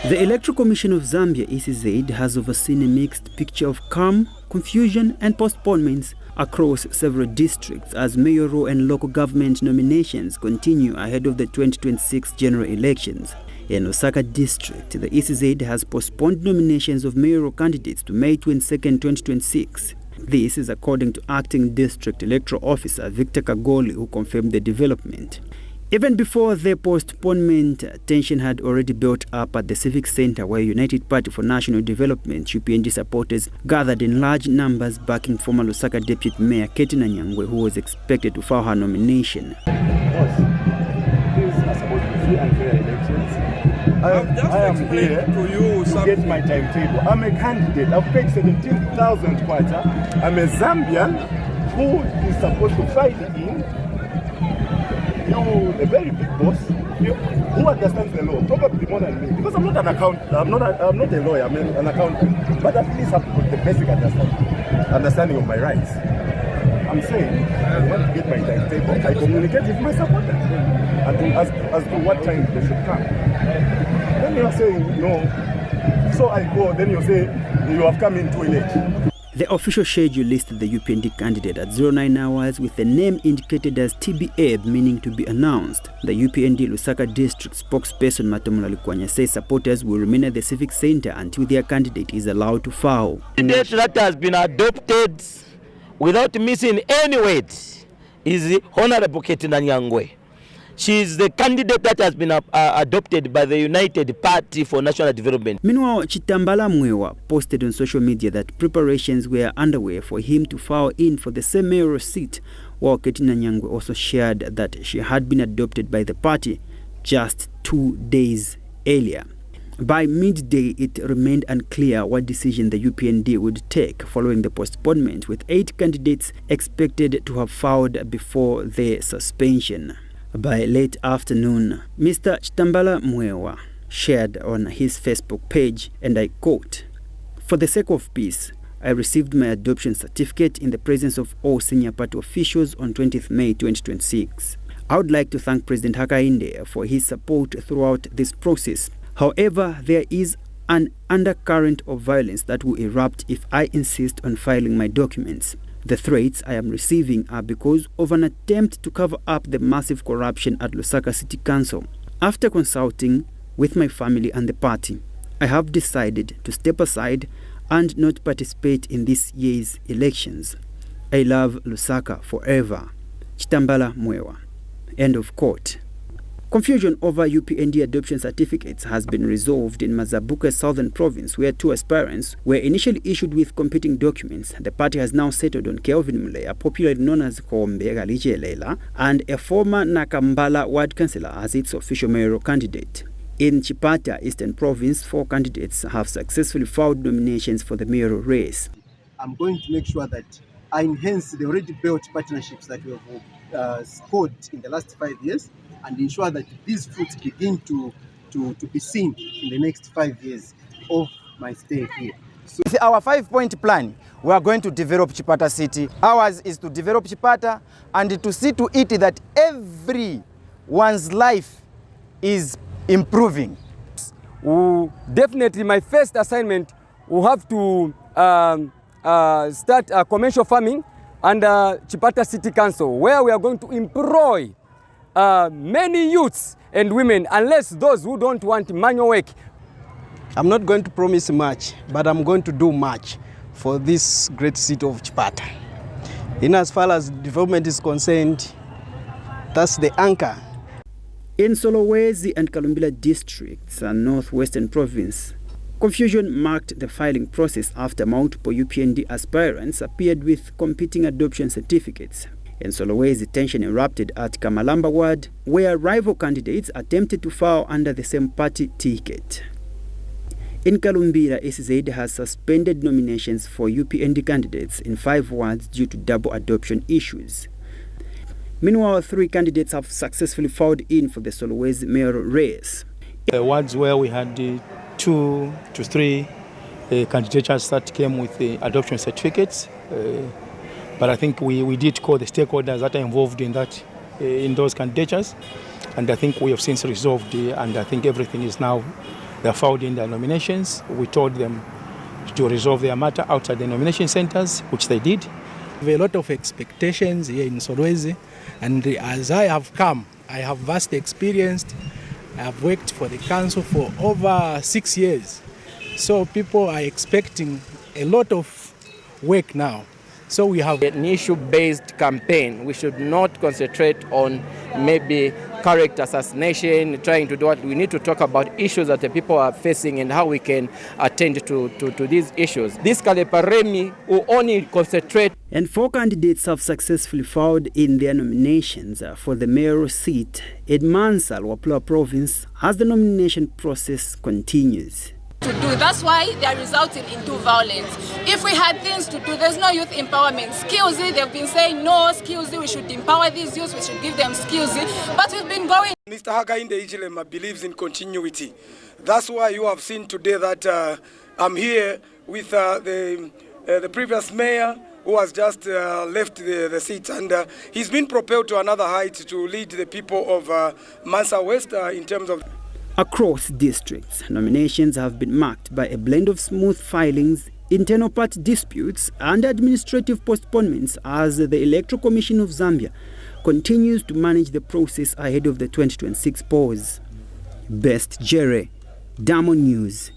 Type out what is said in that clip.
The Electoral Commission of Zambia, ECZ, has overseen a mixed picture of calm, confusion and postponements across several districts as mayoral and local government nominations continue ahead of the 2026 general elections. In Lusaka district, the ECZ has postponed nominations of mayoral candidates to May 22, 2026. This is according to Acting District Electoral Officer Victor Kagoli, who confirmed the development. Even before the postponement, tension had already built up at the Civic Center, where United Party for National Development (UPND) supporters gathered in large numbers backing former Lusaka Deputy Mayor Ketina Nyangwe, who was expected to file her nomination. These are supposed to be free and fair elections. I am here to get my timetable. I'm a candidate. I've paid 17,000 kwacha. I'm a Zambian who is supposed to fight in. You, a very big boss, who understands the law, probably more than me. Because I'm not an accountant, I'm not a lawyer, I'm an accountant. But at least I've got the basic understanding of my rights. I'm saying, I want to get my timetable. I communicate with my supporters as to what time they should come. Then you're saying, no. So I go, then you say, you have come in too late. The official schedule listed the UPND candidate at 09 hours with the name indicated as TBA, meaning to be announced. The UPND Lusaka District spokesperson Matomula Likwanya says supporters will remain at the Civic Center until their candidate is allowed to file. The candidate that has been adopted without missing any weight is the Honorable Ketina Nyangwe. She is the candidate that has been adopted by the United Party for National Development. Meanwhile, Chitambala Mwewa posted on social media that preparations were underway for him to file in for the same mayoral seat, while Ketina Nyangwe also shared that she had been adopted by the party just 2 days earlier. By midday, it remained unclear what decision the UPND would take following the postponement, with 8 candidates expected to have filed before the suspension. By late afternoon, Mr. Chitambala Mwewa shared on his Facebook page, and I quote, "For the sake of peace, I received my adoption certificate in the presence of all senior party officials on 20th May 2026. I would like to thank President Hakainde for his support throughout this process. However, there is an undercurrent of violence that will erupt if I insist on filing my documents. The threats I am receiving are because of an attempt to cover up the massive corruption at Lusaka City Council. After consulting with my family and the party, I have decided to step aside and not participate in this year's elections. I love Lusaka forever. Chitambala Mwewa." End of quote. Confusion over UPND adoption certificates has been resolved in Mazabuka Southern Province, where 2 aspirants were initially issued with competing documents. The party has now settled on Kelvin Muleya, popularly known as Kombe Galiche Leila, and a former Nakambala ward councillor as its official mayoral candidate. In Chipata, Eastern Province, 4 candidates have successfully filed nominations for the mayoral race. I'm going to make sure that I enhance the already built partnerships that we have scored in the last 5 years, and ensure that these fruits begin to be seen in the next 5 years of my stay here. So our 5-point plan, we are going to develop Chipata City. Ours is to develop Chipata and to see to it that everyone's life is improving. Definitely my first assignment will have to start commercial farming under Chipata City Council, where we are going to employ many youths and women, unless those who don't want manual work. I'm not going to promise much, but I'm going to do much for this great city of Chipata. In as far as development is concerned, that's the anchor. In Solowezi and Kalumbila districts and Northwestern Province, confusion marked the filing process after multiple UPND aspirants appeared with competing adoption certificates. In Solowezi, tension erupted at Kamalamba ward, where rival candidates attempted to file under the same party ticket. In Kalumbila, ECZ has suspended nominations for UPND candidates in 5 wards due to double adoption issues. Meanwhile, 3 candidates have successfully filed in for the Solowezi mayoral race. Wards where we had 2 to 3 candidatures that came with the adoption certificates. But I think we did call the stakeholders that are involved in that, in those candidatures, and I think we have since resolved, and I think everything is now They filed in their nominations. We told them to resolve their matter outside the nomination centers, which they did. We have a lot of expectations here in Solwezi, and as I have come, I have vast experience. I have worked for the council for over 6 years. So people are expecting a lot of work now. So we have an issue-based campaign. We should not concentrate on maybe character assassination, trying to do what we need to talk about issues that the people are facing and how we can attend to these issues. This Kaleparemi will only concentrate. And 4 candidates have successfully filed in their nominations for the mayoral seat in Mansal, Wapula Province, as the nomination process continues. To do. That's why they are resulting into violence. If we had things to do, there's no youth empowerment. Skills, they've been saying no, skills, we should empower these youths, we should give them skills, but we've been going. Mr. Hakainde Hichilema believes in continuity. That's why you have seen today that I'm here with the previous mayor who has just left the seat, and he's been propelled to another height to lead the people of Mansa West in terms of. Across districts, nominations have been marked by a blend of smooth filings, internal party disputes, and administrative postponements as the Electoral Commission of Zambia continues to manage the process ahead of the 2026 polls. Best Jere, Diamond News.